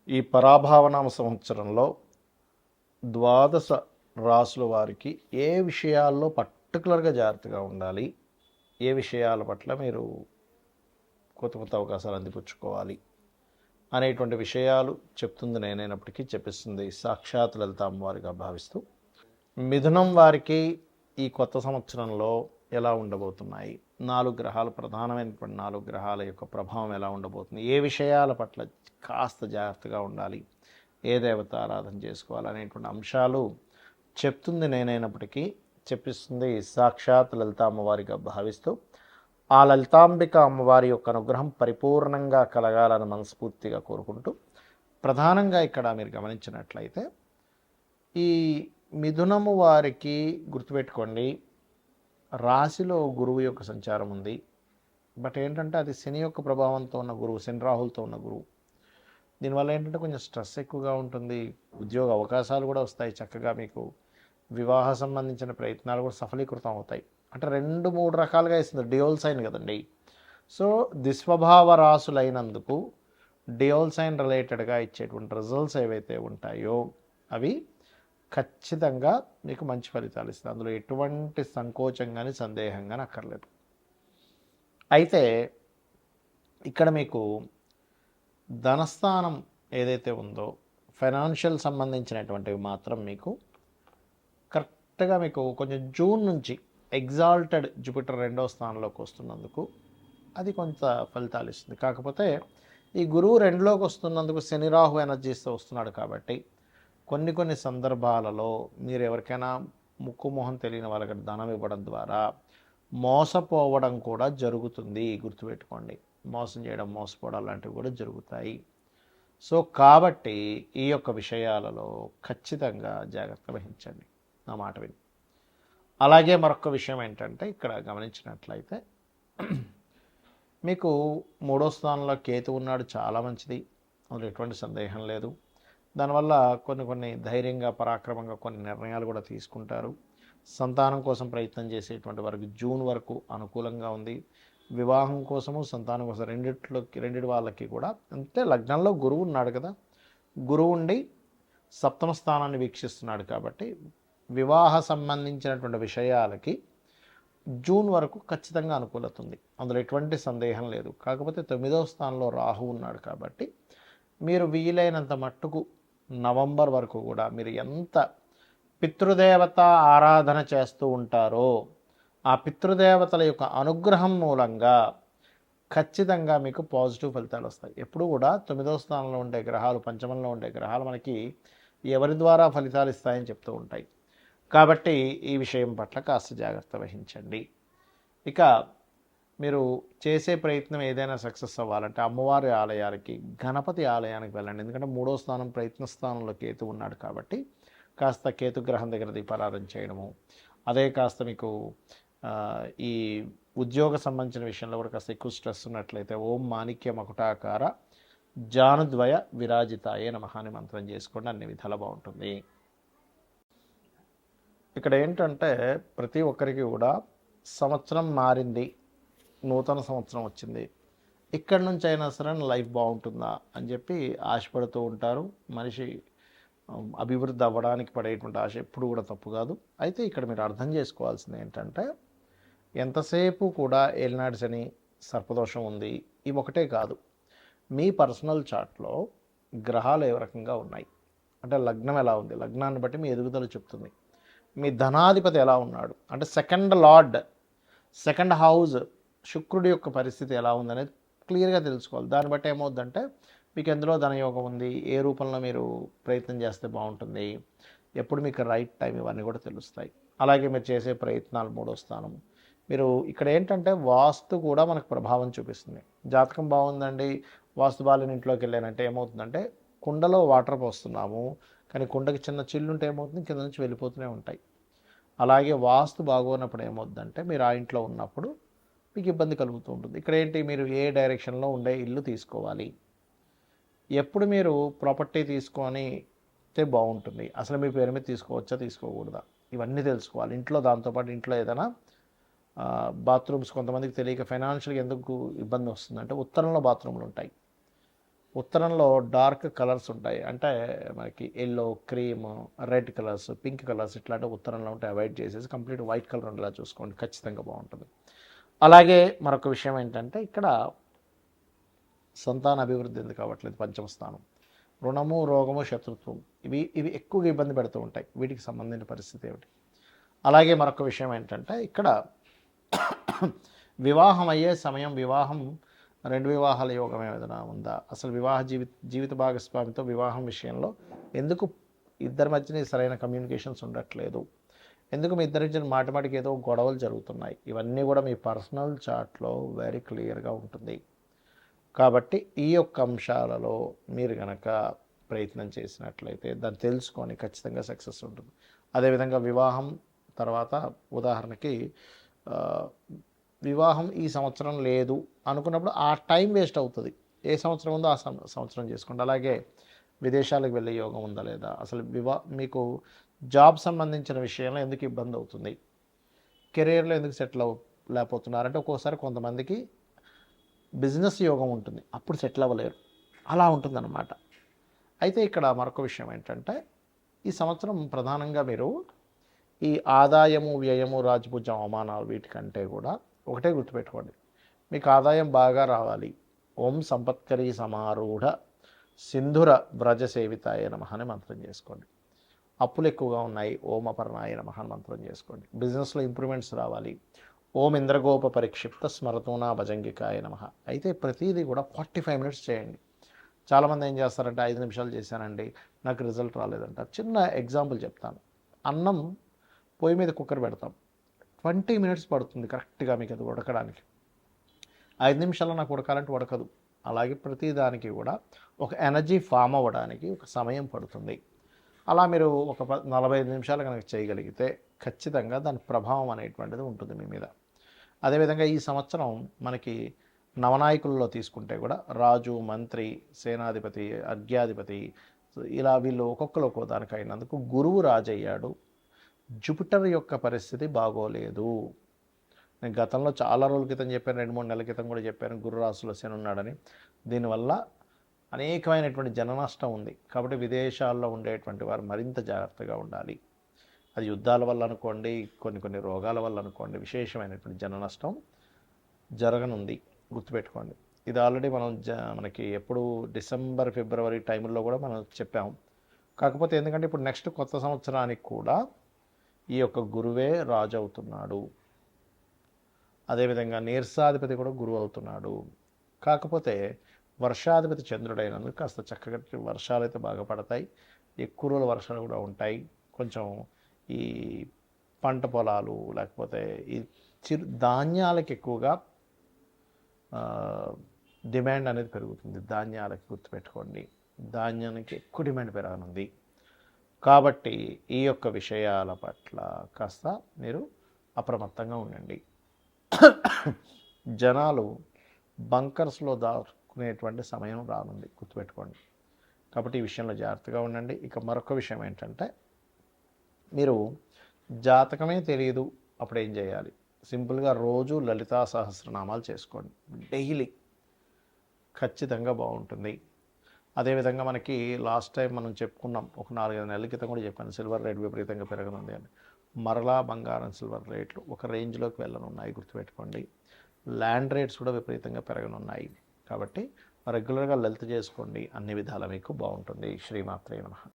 ఈ పరాభావనామ సంవత్సరంలో ద్వాదశ రాసుల వారికి ఏ విషయాల్లో పర్టికులర్గా జాగ్రత్తగా ఉండాలి, ఏ విషయాల పట్ల మీరు కొత్త కొత్త అవకాశాలు అందిపుచ్చుకోవాలి అనేటువంటి విషయాలు చెప్తుంది నేనైనప్పటికీ చెప్పిస్తుంది సాక్షాత్ లలిత అమ్మవారిగా భావిస్తూ, మిథునం వారికి ఈ కొత్త సంవత్సరంలో ఎలా ఉండబోతున్నాయి, 4 గ్రహాలు, ప్రధానమైనటువంటి 4 గ్రహాల యొక్క ప్రభావం ఎలా ఉండబోతుంది, ఏ విషయాల పట్ల కాస్త జాగ్రత్తగా ఉండాలి, ఏ దేవత ఆరాధన చేసుకోవాలి అనేటువంటి అంశాలు చెప్తుంది నేనైనప్పటికీ చెప్పిస్తుంది సాక్షాత్ లలిత అమ్మవారిగా భావిస్తూ, ఆ లలితాంబిక అమ్మవారి యొక్క అనుగ్రహం పరిపూర్ణంగా కలగాలని మనస్ఫూర్తిగా కోరుకుంటూ, ప్రధానంగా ఇక్కడ మీరు గమనించినట్లయితే ఈ మిథునము వారికి గుర్తుపెట్టుకోండి, రాశిలో గురువు యొక్క సంచారం ఉంది. బట్ ఏంటంటే అది శని యొక్క ప్రభావంతో ఉన్న గురువు, శని రాహులతో ఉన్న గురువు. దీనివల్ల ఏంటంటే కొంచెం స్ట్రెస్ ఎక్కువగా ఉంటుంది, ఉద్యోగ అవకాశాలు కూడా వస్తాయి, చక్కగా మీకు వివాహ సంబంధించిన ప్రయత్నాలు కూడా సఫలీకృతం అవుతాయి. అంటే 2-3 రకాలుగా ఇస్తుంది, డియోల్ సైన్ కదండి. సో దిస్వభావ రాసులైనందుకు డియోల్ సైన్ రిలేటెడ్గా ఇచ్చేటువంటి రిజల్ట్స్ ఏవైతే ఉంటాయో అవి ఖచ్చితంగా మీకు మంచి ఫలితాలు ఇస్తుంది. అందులో ఎటువంటి సంకోచం కానీ సందేహం కానీ అక్కర్లేదు. అయితే ఇక్కడ మీకు ధనస్థానం ఏదైతే ఉందో ఫైనాన్షియల్ సంబంధించినటువంటివి మాత్రం మీకు కరెక్ట్గా మీకు కొంచెం జూన్ నుంచి ఎగ్జాల్టెడ్ జూపిటర్ 2వ స్థానంలోకి వస్తున్నందుకు అది కొంత ఫలితాలు ఇస్తుంది. కాకపోతే ఈ గురువు 2లోకి వస్తున్నందుకు శని రాహు ఎనర్జీస్తో వస్తున్నాడు కాబట్టి కొన్ని సందర్భాలలో మీరు ఎవరికైనా ముక్కు మొహం తెలియని వాళ్ళకి ధనం ఇవ్వడం ద్వారా మోసపోవడం కూడా జరుగుతుంది. గుర్తుపెట్టుకోండి, మోసం చేయడం, మోసపోవడం లాంటివి కూడా జరుగుతాయి. సో కాబట్టి ఈ యొక్క విషయాలలో ఖచ్చితంగా జాగ్రత్త వహించండి, నా మాట విని. అలాగే మరొక విషయం ఏంటంటే ఇక్కడ గమనించినట్లయితే మీకు 3వ స్థానంలో కేతు ఉన్నాడు, చాలా మంచిది, అందులో ఎటువంటి సందేహం లేదు. దానివల్ల కొన్ని ధైర్యంగా పరాక్రమంగా కొన్ని నిర్ణయాలు కూడా తీసుకుంటారు. సంతానం కోసం ప్రయత్నం చేసేటువంటి వారికి జూన్ వరకు అనుకూలంగా ఉంది. వివాహం కోసము, సంతానం కోసం రెండిటి వాళ్ళకి కూడా అంటే లగ్నంలో గురువు ఉన్నాడు కదా, గురువు ఉండి 7వ స్థానాన్ని వీక్షిస్తున్నాడు కాబట్టి వివాహ సంబంధించినటువంటి విషయాలకి జూన్ వరకు ఖచ్చితంగా అనుకూలత ఉంది, అందులో ఎటువంటి సందేహం లేదు. కాకపోతే 9వ స్థానంలో రాహు ఉన్నాడు కాబట్టి మీరు వీలైనంత మట్టుకు నవంబర్ వరకు కూడా మీరు ఎంత పితృదేవత ఆరాధన చేస్తూ ఉంటారో ఆ పితృదేవతల యొక్క అనుగ్రహం మూలంగా ఖచ్చితంగా మీకు పాజిటివ్ ఫలితాలు వస్తాయి. ఎప్పుడు కూడా 9వ స్థానంలో ఉండే గ్రహాలు, పంచమంలో ఉండే గ్రహాలు మనకి ఎవరి ద్వారా ఫలితాలు ఇస్తాయని చెప్తూ ఉంటాయి. కాబట్టి ఈ విషయం పట్ల కాస్త జాగ్రత్త వహించండి. ఇక మీరు చేసే ప్రయత్నం ఏదైనా సక్సెస్ అవ్వాలంటే అమ్మవారి ఆలయాలకి, గణపతి ఆలయానికి వెళ్ళండి. ఎందుకంటే 3వ స్థానం ప్రయత్న స్థానంలో కేతు ఉన్నాడు కాబట్టి కాస్త కేతుగ్రహం దగ్గర దీపారాధన చేయడము, అదే కాస్త మీకు ఈ ఉద్యోగ సంబంధించిన విషయంలో కూడా కాస్త ఎక్కువ స్ట్రెస్ ఉన్నట్లయితే ఓం మాణిక్య మకుటాకార జానుద్వయ విరాజితాయే నమః అని మంత్రం చేసుకోండి, అన్ని విధాలా బాగుంటుంది. ఇక్కడ ఏంటంటే ప్రతి ఒక్కరికి కూడా సంవత్సరం మారింది, నూతన సంవత్సరం వచ్చింది, ఇక్కడి నుంచి అయినా సరే లైఫ్ బాగుంటుందా అని చెప్పి ఆశపడుతూ ఉంటారు. మనిషి అభివృద్ధి అవ్వడానికి పడేటువంటి ఆశ ఎప్పుడు కూడా తప్పు కాదు. అయితే ఇక్కడ మీరు అర్థం చేసుకోవాల్సింది ఏంటంటే ఎంతసేపు కూడా ఏలినాటి శని, సర్పదోషం ఉంది, ఇవి ఒకటే కాదు, మీ పర్సనల్ చార్ట్లో గ్రహాలు ఏ రకంగా ఉన్నాయి అంటే లగ్నం ఎలా ఉంది, లగ్నాన్ని బట్టి మీ ఎదుగుదల చెప్తుంది. మీ ధనాధిపతి ఎలా ఉన్నాడు అంటే సెకండ్ లార్డ్, సెకండ్ హౌస్ శుక్రుడి యొక్క పరిస్థితి ఎలా ఉందనేది క్లియర్గా తెలుసుకోవాలి. దాన్ని బట్టి ఏమవుద్దంటే మీకు ఎందులో ధనయోగం ఉంది, ఏ రూపంలో మీరు ప్రయత్నం చేస్తే బాగుంటుంది, ఎప్పుడు మీకు రైట్ టైం, ఇవన్నీ కూడా తెలుస్తాయి. అలాగే మీరు చేసే ప్రయత్నాలు 3వ స్థానం, మీరు ఇక్కడ ఏంటంటే వాస్తు కూడా మనకు ప్రభావం చూపిస్తుంది. జాతకం బాగుందండి, వాస్తు బాలేని ఇంట్లోకి వెళ్ళానంటే ఏమవుతుందంటే కుండలో వాటర్ పోస్తున్నాము కానీ కుండకి చిన్న చిల్లుంటే ఏమవుతుంది, కింద నుంచి వెళ్ళిపోతూనే ఉంటాయి. అలాగే వాస్తు బాగోనప్పుడు ఏమవుతుందంటే మీరు ఆ ఇంట్లో ఉన్నప్పుడు మీకు ఇబ్బంది కలుగుతూ ఉంటుంది. ఇక్కడ ఏంటి, మీరు ఏ డైరెక్షన్లో ఉండే ఇల్లు తీసుకోవాలి, ఎప్పుడు మీరు ప్రాపర్టీ తీసుకొని బాగుంటుంది, అసలు మీ పేరు మీద తీసుకోవచ్చా తీసుకోకూడదా, ఇవన్నీ తెలుసుకోవాలి. ఇంట్లో దాంతోపాటు ఇంట్లో ఏదైనా బాత్రూమ్స్ కొంతమందికి తెలియక ఫైనాన్షియల్గా ఎందుకు ఇబ్బంది వస్తుందంటే ఉత్తరంలో బాత్రూమ్లు ఉంటాయి, ఉత్తరంలో డార్క్ కలర్స్ ఉంటాయి, అంటే మనకి yellow, cream, red colours, pink colours ఇట్లాంటి ఉత్తరంలో ఉంటే అవాయిడ్ చేసేసి కంప్లీట్ వైట్ కలర్ ఉండేలా చూసుకోండి, ఖచ్చితంగా బాగుంటుంది. అలాగే మరొక విషయం ఏంటంటే ఇక్కడ సంతాన అభివృద్ధి ఎందుకు అవ్వట్లేదు, పంచమ స్థానం, రుణము, రోగము, శత్రుత్వం, ఇవి ఎక్కువగా ఇబ్బంది పెడుతూ ఉంటాయి. వీటికి సంబంధించిన పరిస్థితి ఏమిటి? అలాగే మరొక విషయం ఏంటంటే ఇక్కడ వివాహం అయ్యే సమయం, వివాహం 2 వివాహాల యోగం ఏదైనా ఉందా, అసలు వివాహ జీవిత భాగస్వామితో వివాహం విషయంలో ఎందుకు ఇద్దరి మధ్యన సరైన కమ్యూనికేషన్స్ ఉండట్లేదు, ఎందుకు మీ ఇద్దరి మధ్యన మాటిమాటికి ఏదో గొడవలు జరుగుతున్నాయి, ఇవన్నీ కూడా మీ పర్సనల్ చార్ట్లో వెరీ క్లియర్గా ఉంటుంది. కాబట్టి ఈ యొక్క అంశాలలో మీరు కనుక ప్రయత్నం చేసినట్లయితే దాన్ని తెలుసుకొని ఖచ్చితంగా సక్సెస్ ఉంటుంది. అదేవిధంగా వివాహం తర్వాత ఉదాహరణకి వివాహం ఈ సంవత్సరం లేదు అనుకున్నప్పుడు ఆ టైం వేస్ట్ అవుతుంది. ఏ సంవత్సరం ఉందో ఆ సంవత్సరం చేసుకోండి. అలాగే విదేశాలకు వెళ్ళే యోగం ఉందా లేదా, అసలు మీకు జాబ్ సంబంధించిన విషయంలో ఎందుకు ఇబ్బంది అవుతుంది, కెరీర్లో ఎందుకు సెటిల్ లేకపోతున్నారంటే ఒక్కోసారి కొంతమందికి బిజినెస్ యోగం ఉంటుంది, అప్పుడు సెటిల్ అవ్వలేరు, అలా ఉంటుందన్నమాట. అయితే ఇక్కడ మరొక విషయం ఏంటంటే ఈ సంవత్సరం ప్రధానంగా మీరు ఈ ఆదాయము, వ్యయము, రాజపూజ్యం, అవమానాలు వీటికంటే కూడా ఒకటే గుర్తుపెట్టుకోండి, మీకు ఆదాయం బాగా రావాలి. ఓం సంపత్కరీ సమారూఢ సింధుర వ్రజ సేవితాయ నమః అని మంత్రం చేసుకోండి. అప్పులు ఎక్కువగా ఉన్నాయి, ఓం అపర్ణాయ నమః అని మంత్రం చేసుకోండి. బిజినెస్లో ఇంప్రూవ్మెంట్స్ రావాలి, ఓం ఇంద్రగోప పరిక్షిప్త స్మరతూనా భజంగికాయ నమః. అయితే ప్రతిదీ కూడా 45 మినిట్స్ చేయండి. చాలామంది ఏం చేస్తారంటే 5 నిమిషాలు చేశానండి నాకు రిజల్ట్ రాలేదంట. చిన్న ఎగ్జాంపుల్ చెప్తాను. అన్నం పొయ్యి మీద కుక్కర్ పెడతాం, 20 మినిట్స్ పడుతుంది కరెక్ట్గా మీకు అది ఉడకడానికి. 5 నిమిషాల్లో నాకు ఉడకాలంటే ఉడకదు. అలాగే ప్రతి దానికి కూడా ఒక ఎనర్జీ ఫామ్ అవ్వడానికి ఒక సమయం పడుతుంది. అలా మీరు ఒక 45 నిమిషాలు కనుక చేయగలిగితే ఖచ్చితంగా దాని ప్రభావం అనేటువంటిది ఉంటుంది మీ మీద. అదేవిధంగా ఈ సంవత్సరం మనకి నవనాయకుల్లో తీసుకుంటే కూడా రాజు, మంత్రి, సేనాధిపతి, అర్ఘ్యాధిపతి, ఇలా వీళ్ళు ఒక్కొక్కరు ఒక్కో దానికి అయినందుకు గురువు రాజు అయ్యాడు. జూపిటర్ యొక్క పరిస్థితి బాగోలేదు. నేను గతంలో చాలా రోజుల క్రితం చెప్పాను, 2-3 నెలల క్రితం కూడా చెప్పాను, గురు రాశిలో శని ఉన్నాడని. దీనివల్ల అనేకమైనటువంటి జన నష్టం ఉంది. కాబట్టి విదేశాల్లో ఉండేటువంటి వారు మరింత జాగ్రత్తగా ఉండాలి. అది యుద్ధాల వల్ల అనుకోండి, కొన్ని రోగాల వల్ల అనుకోండి, విశేషమైనటువంటి జన నష్టం జరగనుంది, గుర్తుపెట్టుకోండి. ఇది ఆల్రెడీ మనం మనకి ఎప్పుడు డిసెంబర్, ఫిబ్రవరి టైంలో కూడా మనం చెప్పాము. కాకపోతే ఎందుకంటే ఇప్పుడు నెక్స్ట్ కొత్త సంవత్సరానికి కూడా ఈ యొక్క గురువే రాజు అవుతున్నాడు. అదేవిధంగా నీర్సాధిపతి కూడా గురువు అవుతున్నాడు. కాకపోతే వర్షాధిపతి చంద్రుడైనందుకు కాస్త చక్కగా వర్షాలు అయితే బాగా పడతాయి, ఎక్కువ రోజుల వర్షాలు కూడా ఉంటాయి. కొంచెం ఈ పంట పొలాలు లేకపోతే ఈ ధాన్యాలకు ఎక్కువగా డిమాండ్ అనేది పెరుగుతుంది. ధాన్యాలకు గుర్తుపెట్టుకోండి, ధాన్యానికి ఎక్కువ డిమాండ్ పెరగనుంది. కాబట్టి ఈ యొక్క విషయాల పట్ల కాస్త మీరు అప్రమత్తంగా ఉండండి. జనాలు బంకర్స్లో దాచుకునేటువంటి సమయం రానుంది, గుర్తుపెట్టుకోండి. కాబట్టి ఈ విషయంలో జాగ్రత్తగా ఉండండి. ఇక మరొక విషయం ఏంటంటే మీరు జాతకమే తెలియదు అప్పుడు ఏం చేయాలి, సింపుల్గా రోజు లలితా సహస్రనామాలు చేసుకోండి డైలీ, ఖచ్చితంగా బాగుంటుంది. అదేవిధంగా మనకి లాస్ట్ టైం మనం చెప్పుకున్నాం, ఒక 4-5 నెలల క్రితం కూడా చెప్పాను, సిల్వర్ రేట్ విపరీతంగా పెరగనుంది అని. మరలా బంగారం, సిల్వర్ రేట్లు ఒక రేంజ్లోకి వెళ్ళనున్నాయి, గుర్తుపెట్టుకోండి. ల్యాండ్ రేట్స్ కూడా విపరీతంగా పెరగనున్నాయి. కాబట్టి రెగ్యులర్గా లలిత చేసుకోండి, అన్ని విధాలా మీకు బాగుంటుంది. శ్రీమాత్రే నమః.